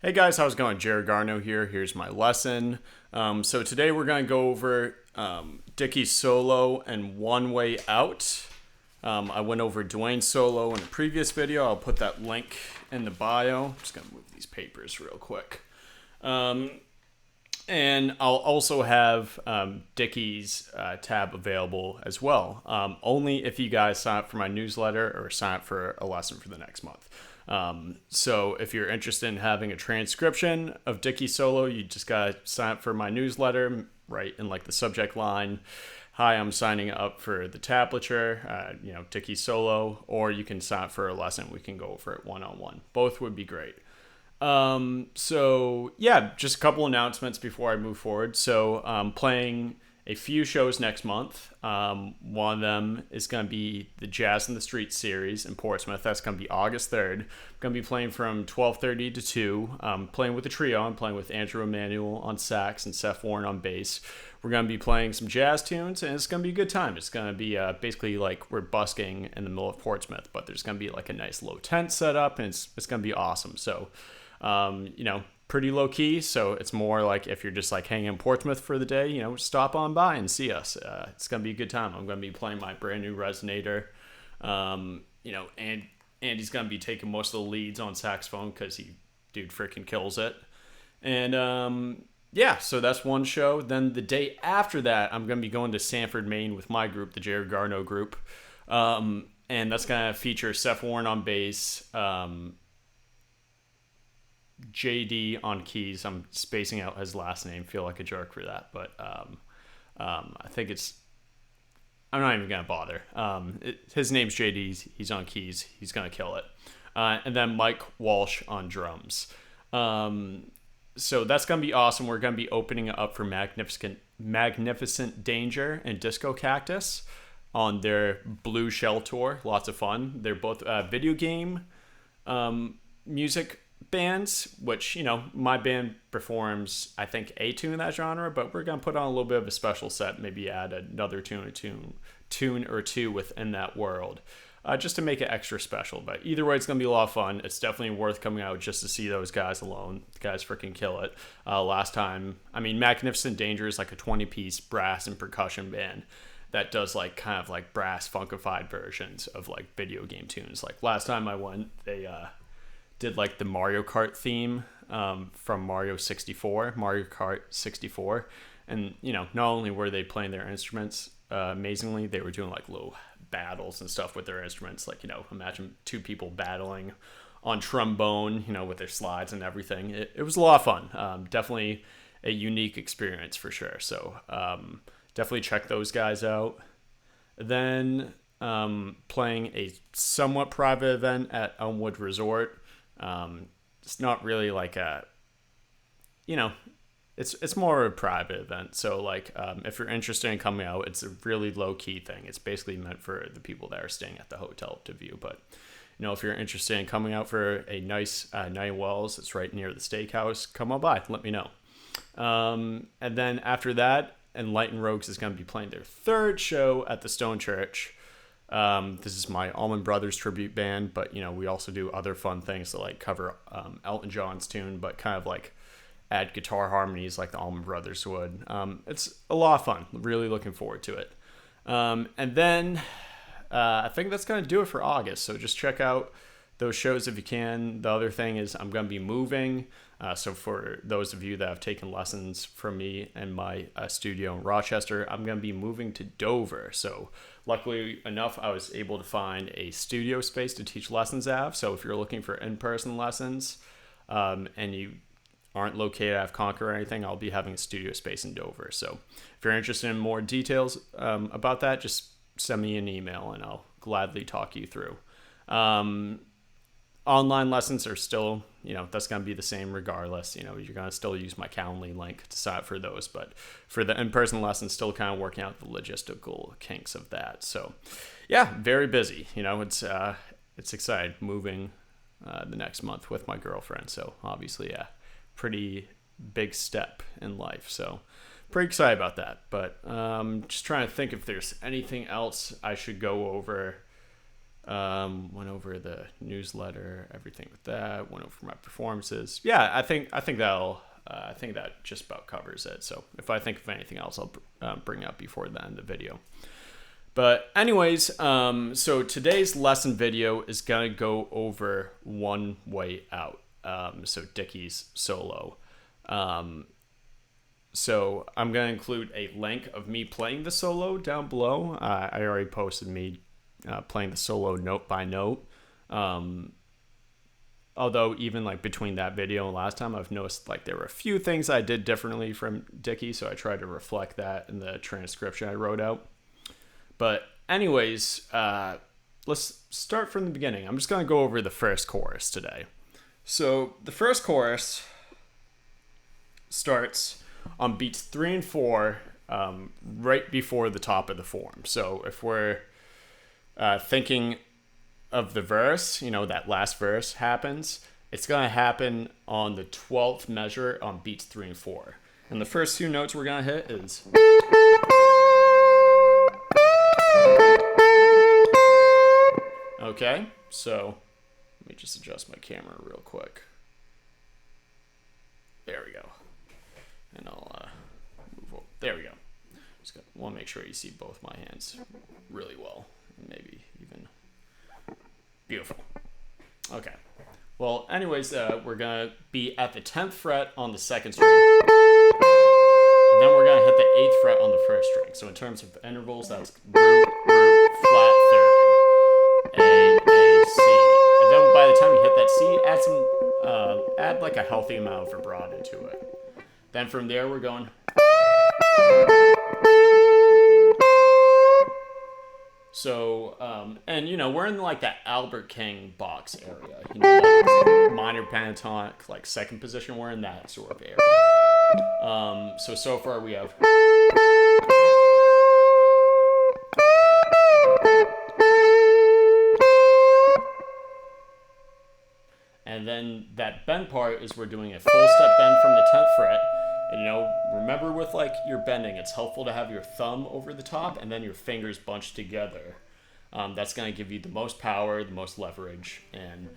Hey guys, how's it going? Jared Garneau here. Here's my lesson. So today we're going to go over Dickey's solo and One Way Out. I went over Dwayne's solo in a previous video. I'll put that link in the bio. I'm just going to move these papers real quick. And I'll also have Dickey's tab available as well. Only if you guys sign up for my newsletter or sign up for a lesson for the next month. So if you're interested in having a transcription of Dickey solo, you just gotta sign up for my newsletter, right in like the subject line. Hi, I'm signing up for the tablature, Dickey solo, or you can sign up for a lesson. We can go over it one-on-one. Both would be great. So yeah, just a couple announcements before I move forward. So I'm playing a few shows next month. One of them is going to be the Jazz in the Street series in Portsmouth. That's going to be August 3rd. I'm going to be playing from 12:30 to 2. Playing with a trio. I'm playing with Andrew Emanuel on sax and Seth Warren on bass. We're going to be playing some jazz tunes, and it's going to be a good time. It's going to be basically like we're busking in the middle of Portsmouth, but there's going to be like a nice low tent set up, and it's going to be awesome. So, pretty low key, so it's more like if you're just like hanging in Portsmouth for the day, stop on by and see us. It's gonna be a good time. I'm gonna be playing my brand new resonator, and Andy's gonna be taking most of the leads on saxophone because dude freaking kills it. And so that's one show. Then the day after that, I'm gonna be going to Sanford, Maine with my group, the Jared Garneau group, and that's gonna feature Seth Warren on bass. JD on keys. I'm spacing out his last name. Feel like a jerk for that, but I think I'm not even gonna bother. His name's JD. He's on keys. He's gonna kill it. And then Mike Walsh on drums. So that's gonna be awesome. We're gonna be opening it up for Magnificent Danger and Disco Cactus on their Blue Shell tour. Lots of fun. They're both video game music bands, which my band performs I think a tune in that genre, but we're gonna put on a little bit of a special set, maybe add another tune or two within that world, just to make it extra special. But either way, it's gonna be a lot of fun. It's definitely worth coming out just to see those guys alone. The guys freaking kill it. Last time, Magnificent Danger is like a 20-piece brass and percussion band that does like kind of like brass funkified versions of like video game tunes. Like last time I went, they did like the Mario Kart theme from Mario Kart 64. And, not only were they playing their instruments amazingly, they were doing like little battles and stuff with their instruments. Like, imagine two people battling on trombone, with their slides and everything. It was a lot of fun. Definitely a unique experience for sure. So definitely check those guys out. Then playing a somewhat private event at Elmwood Resort. It's not really like it's more of a private event. So like, if you're interested in coming out, it's a really low key thing. It's basically meant for the people that are staying at the hotel to view. But, if you're interested in coming out for a nice night in Wells, it's right near the steakhouse. Come on by, let me know. And then after that, Enlightened Rogues is going to be playing their third show at the Stone Church. This is my Allman Brothers tribute band, but we also do other fun things to like cover Elton John's tune, but kind of like add guitar harmonies like the Allman Brothers would. It's a lot of fun. Really looking forward to it. And then I think that's gonna do it for August. So just check out those shows if you can. The other thing is I'm gonna be moving. So for those of you that have taken lessons from me and my studio in Rochester, I'm going to be moving to Dover. So luckily enough, I was able to find a studio space to teach lessons at. So if you're looking for in-person lessons and you aren't located out of Concord or anything, I'll be having a studio space in Dover. So if you're interested in more details about that, just send me an email and I'll gladly talk you through. Online lessons are still, that's going to be the same regardless. You're going to still use my Calendly link to sign up for those. But for the in-person lessons, still kind of working out the logistical kinks of that. So, yeah, very busy. It's exciting moving the next month with my girlfriend. So, obviously, yeah, pretty big step in life. So, pretty excited about that. But just trying to think if there's anything else I should go over Went over the newsletter, everything with that. Went over my performances. Yeah, I think that just about covers it. So if I think of anything else, I'll bring up before the end of the video. But anyways, so today's lesson video is gonna go over One Way Out. So Dickey's solo. So I'm gonna include a link of me playing the solo down below. I already posted me playing the solo note by note. Although even like between that video and last time, I've noticed like there were a few things I did differently from Dickey, so I tried to reflect that in the transcription I wrote out. But anyways, let's start from the beginning. I'm just going to go over the first chorus today. So the first chorus starts on beats 3 and 4, right before the top of the form. So if we're thinking of the verse, that last verse happens, it's going to happen on the 12th measure on beats 3 and 4. And the first two notes we're going to hit is... Okay, so let me just adjust my camera real quick. There we go. And I'll move over. There we go. Just want to make sure you see both my hands really well. Maybe even... Beautiful. Okay. Well, anyways, we're going to be at the 10th fret on the 2nd string. And then we're going to hit the 8th fret on the 1st string. So in terms of intervals, that's root, root, flat, 3rd. A, C. And then by the time you hit that C, add like a healthy amount of vibrato to it. Then from there, we're going... So, and we're in like that Albert King box area, like minor pentatonic, like 2nd position, we're in that sort of area. So far we have... And then that bend part is we're doing a full step bend from the 10th fret. And remember with like your bending, it's helpful to have your thumb over the top and then your fingers bunched together. That's going to give you the most power, the most leverage. And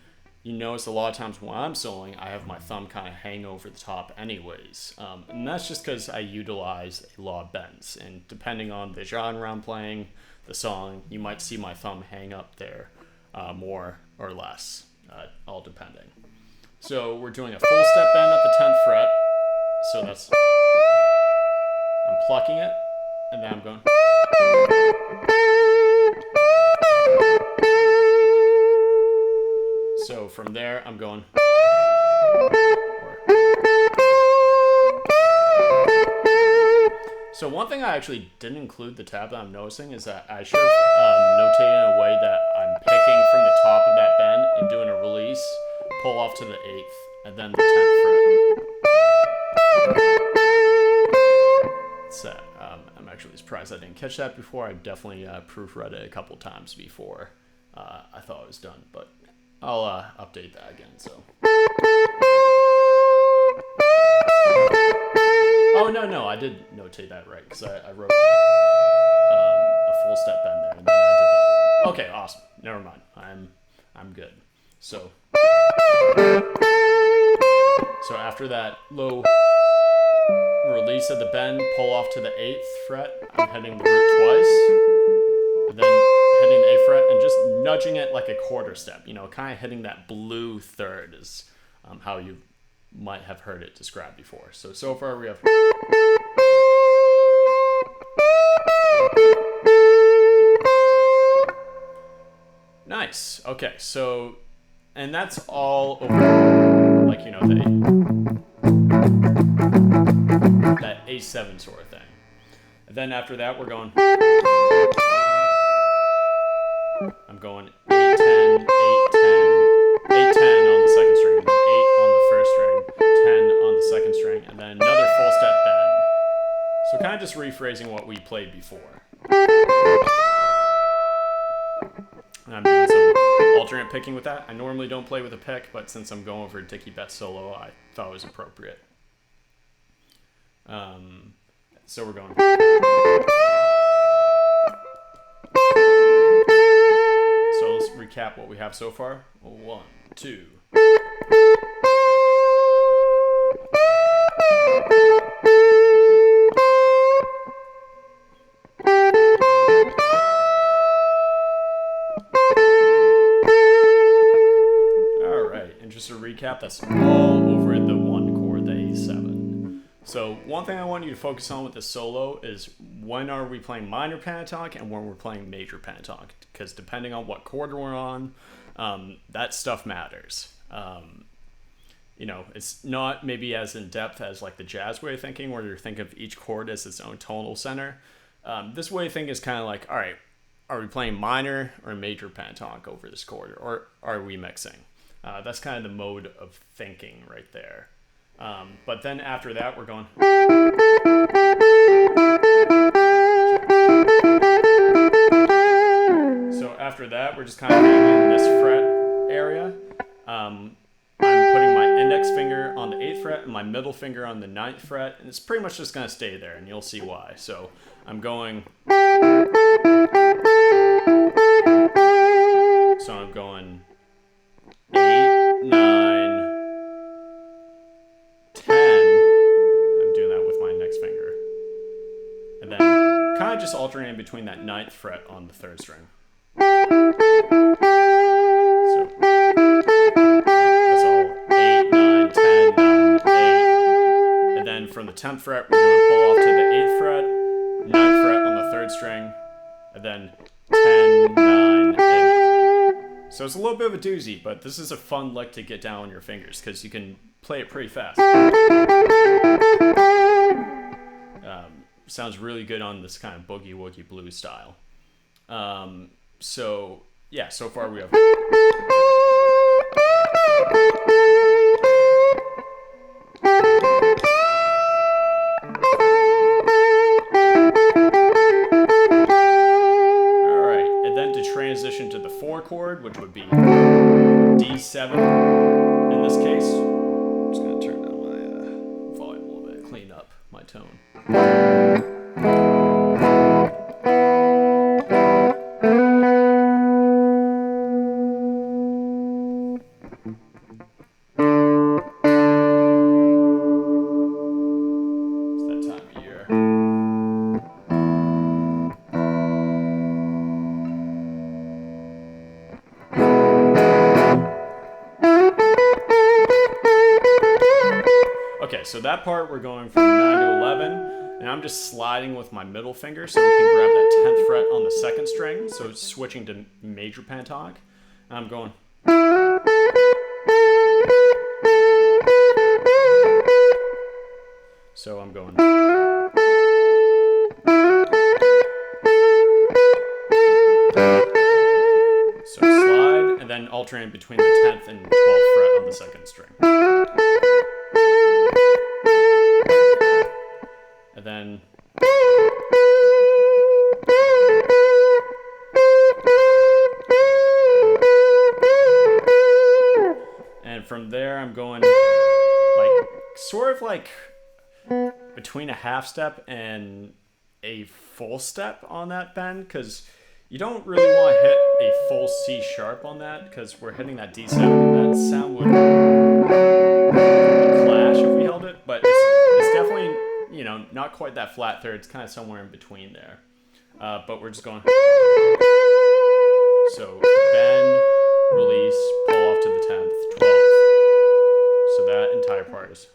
you notice a lot of times when I'm soloing, I have my thumb kind of hang over the top anyways. And that's just because I utilize a lot of bends. And depending on the genre I'm playing, the song, you might see my thumb hang up there more or less, all depending. So we're doing a full step bend at the 10th fret. So that's, I'm plucking it, and then I'm going. So from there, I'm going. So one thing I actually didn't include the tab that I'm noticing is that I should have notated in a way that I'm picking from the top of that bend and doing a release, pull off to the 8th, and then the 10th fret. I'm actually surprised I didn't catch that before. I definitely proofread it a couple times before I thought it was done, but I'll update that again. So. Oh no, I did notate that right because I wrote a full step bend there, and then I did the other one. Okay, awesome. Never mind. I'm good. So after that low release of the bend, pull off to the 8th fret. I'm hitting the root twice, and then hitting the 8th fret and just nudging it like a quarter step. Kind of hitting that blue 3rd is how you might have heard it described before. So far we have... Nice. Okay, so... And that's all over, like, that A7 sort of thing. And then after that, we're going... I'm going 8-10, 8-10, 8-10 on the 2nd string, and then 8 on the 1st string, 10 on the 2nd string, and then another full step bend. So kind of just rephrasing what we played before. And I'm doing some alternate picking with that. I normally don't play with a pick, but since I'm going for Dickey Betts solo, I thought it was appropriate. So we're going. So let's recap what we have so far. 1, 2. Just a recap, that's all over the one chord, the A7. So one thing I want you to focus on with the solo is when are we playing minor pentatonic and when we're playing major pentatonic, because depending on what chord we're on, that stuff matters. You know, it's not maybe as in depth as like the jazz way of thinking, where you're thinking of each chord as its own tonal center. This way of thinking is kind of like, all right, are we playing minor or major pentatonic over this chord, or are we mixing? That's kind of the mode of thinking right there. But then after that, we're going. So after that, we're just kind of in this fret area. I'm putting my index finger on the 8th fret and my middle finger on the 9th fret, and it's pretty much just going to stay there, and you'll see why. So I'm going. So I'm going 8, 9, 10. I'm doing that with my index finger. And then kind of just alternating between that 9th fret on the 3rd string. So that's all 8, 9, 10, 9, 8. And then from the 10th fret, we're doing pull off to the 8th fret, 9th fret on the 3rd string, and then 10, 9, 8. So it's a little bit of a doozy, but this is a fun lick to get down on your fingers because you can play it pretty fast. Sounds really good on this kind of boogie woogie blues style. So yeah, so far we have. Transition to the 4 chord, which would be D7 in this case. I'm just going to turn down my volume a little bit, clean up my tone. It's that time of year. Okay, so that part we're going from 9 to 11, and I'm just sliding with my middle finger so we can grab that 10th fret on the 2nd string, so it's switching to major pentatonic, and I'm going. So I'm going. So slide, and then alternate between the 10th and 12th fret on the 2nd string. And then from there I'm going like sort of like between a half step and a full step on that bend, because you don't really want to hit a full C sharp on that because we're hitting that D7. That sound would clash if we held it, but it's definitely, you know, not quite that flat third. It's kind of somewhere in between there. But we're just going. So bend, release, pull off to the 10th, 12th. So that entire part is.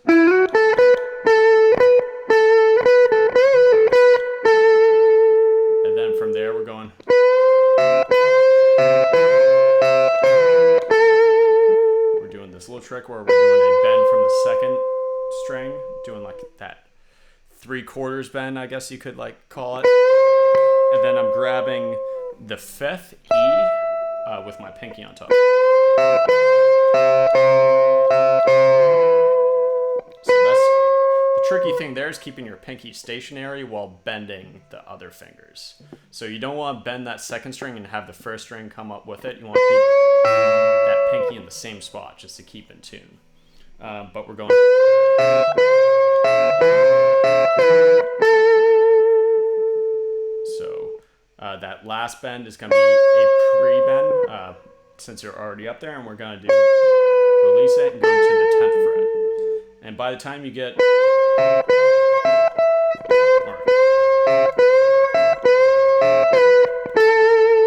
And then from there we're going. We're doing this little trick where we're doing a bend from the 2nd string, doing like that 3/4 bend, I guess you could like call it. And then I'm grabbing the 5th E with my pinky on top. So that's the tricky thing there, is keeping your pinky stationary while bending the other fingers. So you don't want to bend that 2nd string and have the 1st string come up with it. You want to keep that pinky in the same spot just to keep in tune. But we're going. So that last bend is going to be a pre-bend. since you're already up there, and we're going to do release it and go to the 10th fret. And by the time you get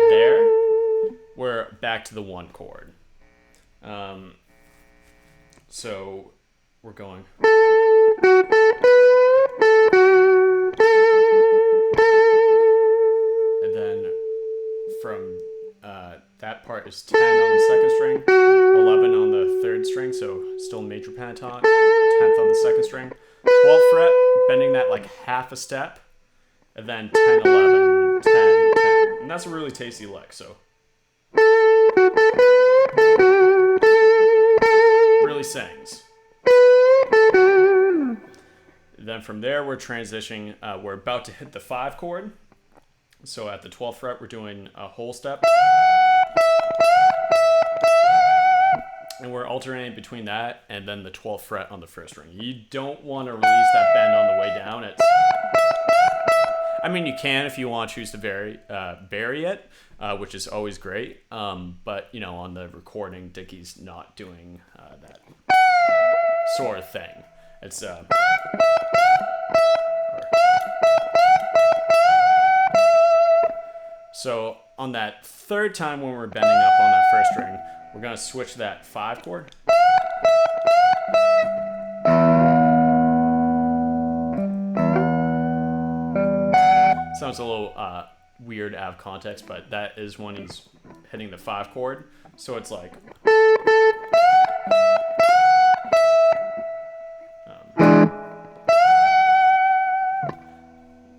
there, we're back to the 1 chord. So we're going. And then from that part is 10 on the 2nd string, 11 on the 3rd string, so still major pentatonic, 10th on the 2nd string, 12th fret, bending that like half a step, and then 10, 11, 10, 10. And that's a really tasty lick, so. Really sings. Then from there, we're transitioning, we're about to hit the 5 chord. So at the 12th fret, we're doing a whole step. And we're alternating between that and then the 12th fret on the 1st string. You don't want to release that bend on the way down. I mean, you can if you want to choose to bury it, which is always great. But, you know, on the recording, Dickey's not doing that sort of thing. It's... So on that 3rd time when we're bending up on that 1st string, we're going to switch that 5 chord. Sounds a little weird out of context, but that is when he's hitting the 5 chord. So it's like...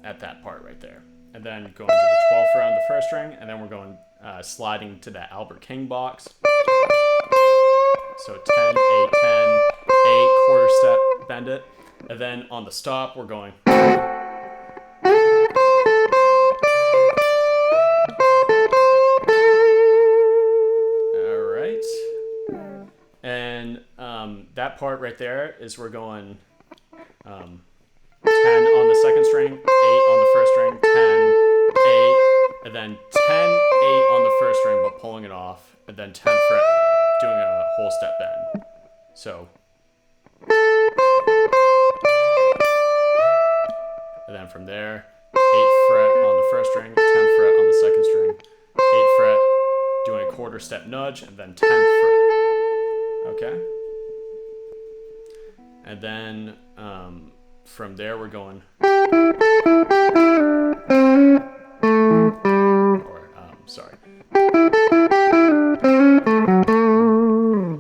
at that part right there. And then going to the 12th fret on the 1st string, and then we're going sliding to that Albert King box. So 10, 8, 10, 8, quarter step, bend it. And then on the stop, we're going. All right. And that part right there is we're going 10 on the 2nd string, 8 on the 1st string, 10, 8, and then 10, 8 on the 1st string, but pulling it off, and then 10th fret, doing a whole step bend. So, and then from there, 8th fret on the 1st string, 10th fret on the 2nd string, 8th fret, doing a quarter step nudge, and then 10th fret. Okay? And then, from there, we're going.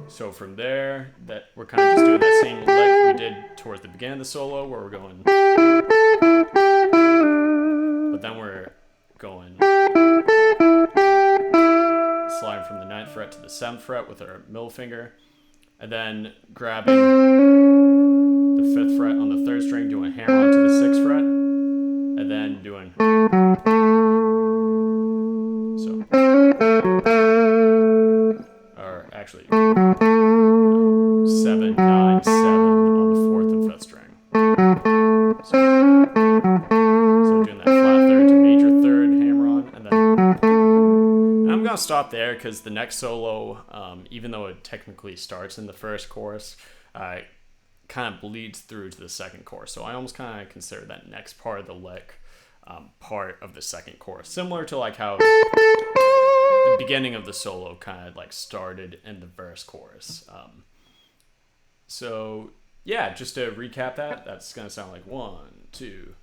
So from there, that we're kind of just doing that same lick we did towards the beginning of the solo, where we're going. But then we're going sliding from the 9th fret to the 7th fret with our middle finger, and then grabbing the 5th fret on the 3rd string, doing a hammer on to the 6th fret, and then doing so. Or actually 7, 9, 7 on the 4th and 5th string. So doing that flat 3rd to major 3rd, hammer on, and then I'm gonna stop there because the next solo, even though it technically starts in the 1st chorus, kind of bleeds through to the 2nd chorus. So I almost kind of consider that next part of the lick part of the 2nd chorus, similar to like how the beginning of the solo kind of like started in the verse chorus. So yeah, just to recap that, that's gonna sound like 1, 2.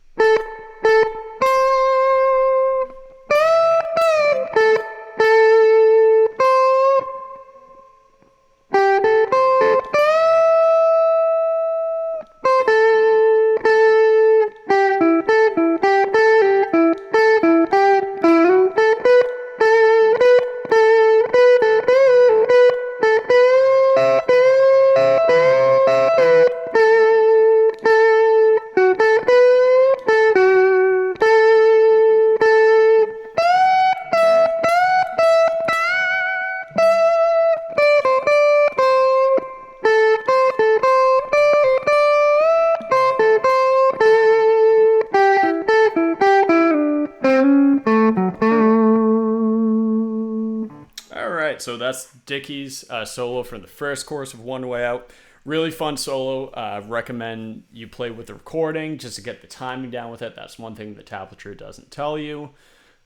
so that's Dickey's solo from the first chorus of One Way Out. Really fun solo. Recommend you play with the recording just to get the timing down with it. That's one thing the tablature doesn't tell you.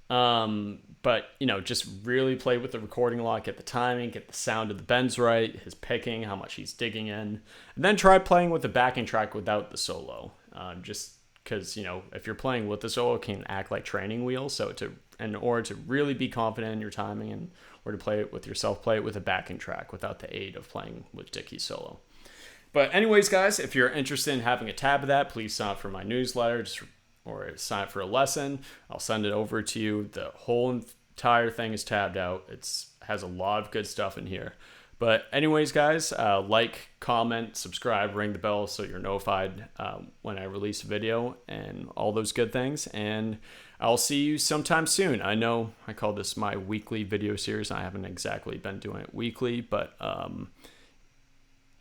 But, you know, just really play with the recording a lot, get the timing, get the sound of the bends right, his picking, how much he's digging in. And then try playing with the backing track without the solo. Just because, you know, if you're playing with the solo, it can act like training wheels. So in order to really be confident in your timing and or to play it with yourself, play it with a backing track without the aid of playing with Dickey's solo. But anyways, guys, if you're interested in having a tab of that, please sign up for my newsletter or sign up for a lesson. I'll send it over to you. The whole entire thing is tabbed out. It has a lot of good stuff in here. But anyways, guys, like, comment, subscribe, ring the bell so you're notified when I release a video and all those good things. And I'll see you sometime soon. I know I call this my weekly video series. I haven't exactly been doing it weekly, but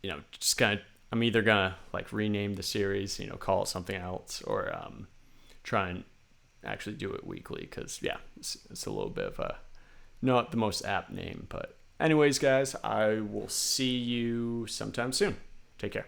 you know, just kind of, I'm either gonna like rename the series, you know, call it something else, or try and actually do it weekly, because yeah, it's a little bit of a not the most apt name. But anyways, guys, I will see you sometime soon. Take care.